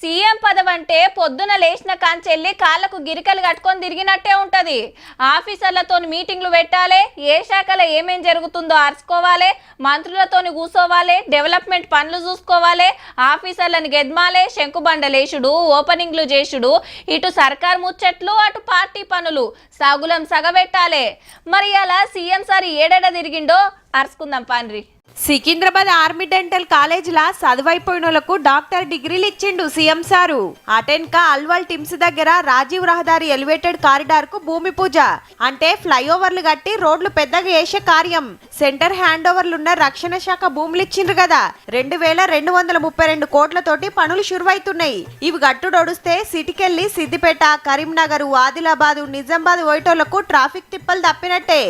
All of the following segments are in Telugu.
సీఎం పదవి అంటే పొద్దున లేచిన కాంచెల్లి కాళ్ళకు గిరికలు కట్టుకొని తిరిగినట్టే ఉంటది. ఆఫీసర్లతో మీటింగ్లు పెట్టాలి, ఏ శాఖలో ఏమేం జరుగుతుందో అరుచుకోవాలి, మంత్రులతోని కూసోవాలి, డెవలప్మెంట్ పనులు చూసుకోవాలి, ఆఫీసర్లను గెద్మాలే, శంకుబండలేసుడు, ఓపెనింగ్లు చేసుడు, ఇటు సర్కార్ ముచ్చట్లు అటు పార్టీ పనులు సాగులం సగబెట్టాలి. మరి అలా సీఎం సార్ ఏడేడ తిరిగిండో అరుచుకుందాం పాండ్రి. సికింద్రాబాద్ ఆర్మీ డెంటల్ కాలేజీలా చదువైపోయినోళ్లకు డాక్టర్ డిగ్రీలు ఇచ్చిండు సీఎం సారు. అటెన్కా అల్వాల్ టిమ్స్ దగ్గర రాజీవ్ రహదారి ఎలివేటెడ్ కారిడార్ కు భూమి పూజ అంటే ఫ్లైఓవర్లు కట్టి రోడ్లు పెద్దగా వేసే కార్యం. సెంటర్ హ్యాండ్ ఓవర్లున్న రక్షణ శాఖ భూములు ఇచ్చిండ్రు కదా, 2232 కోట్లతోటి పనులు షురువైతున్నాయి. ఇవి గట్టుడొడిస్తే సిటీకెళ్లి సిద్దిపేట, కరీంనగర్, ఆదిలాబాద్, నిజామాబాద్ ఓయిటోళ్లకు ట్రాఫిక్ తిప్పలు తప్పినట్టే.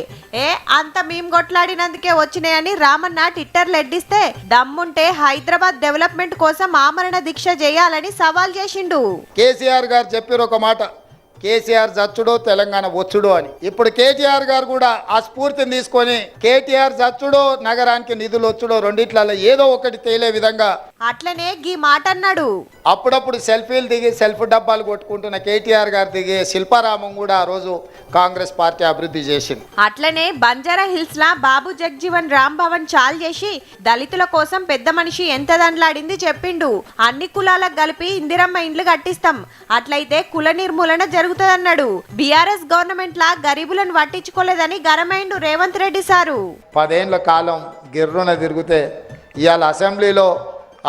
అంత మేము కొట్లాడినందుకే వచ్చినాయని రామన్న ట్విట్టర్ లెడ్డిస్తే దమ్ముంటే హైదరాబాద్ డెవలప్మెంట్ కోసం ఆమరణ దీక్ష చేయాలని సవాల్ చేసిండు. కేసీఆర్ గారు చెప్పారు ఒక మాట, కేసీఆర్ చచ్చుడో తెలంగాణ వచ్చుడో అని. ఇప్పుడు కేటీఆర్ గారు కూడా ఆ స్ఫూర్తిని తీసుకొని కేటీఆర్ చచ్చుడో నగరానికి నిధులు వచ్చుడో రెండిట్లలో ఏదో ఒకటి తేలే విధంగా అట్లనే గీ మాట అన్నాడు. అప్పుడప్పుడు సెల్ఫీలు దిగి సెల్ఫ్ డబ్బాలు కొట్టుకుంటున్న కేటీఆర్ గారు దిగి శిల్పారామం కూడా ఆ రోజు కాంగ్రెస్ పార్టీ అభివృద్ధి చేసింది. అట్లనే బంజారా హిల్స్ లా బాబు జగ్జీవన్ రామ్ భవన్ చాల్ చేసి దళితుల కోసం పెద్ద మనిషి ఎంత దండ్లాడింది చెప్పిండు. అన్ని కులాలకు కలిపి ఇందిరమ్మ ఇండ్లు కట్టిస్తాం, అట్లయితే కుల నిర్మూలన జరుగుతుందన్నాడు. బీఆర్ఎస్ గవర్నమెంట్ లా గరీబులను పట్టించుకోలేదని గరమైండు రేవంత్ రెడ్డి సారు. 10 ఏళ్ల కాలం గిర్రున తిరిగితే ఇవాళ అసెంబ్లీలో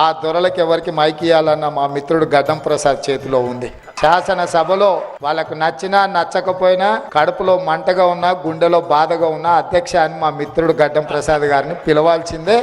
ఆ దొరలకు ఎవరికి మైక్ ఇవ్వాలన్న మా మిత్రుడు గడ్డం ప్రసాద్ చేతిలో ఉంది. శాసనసభలో వాళ్ళకు నచ్చినా నచ్చకపోయినా కడుపులో మంటగా ఉన్నా గుండెలో బాధగా ఉన్నా అధ్యక్ష అని మా మిత్రుడు గడ్డం ప్రసాద్ గారిని పిలవాల్సిందే.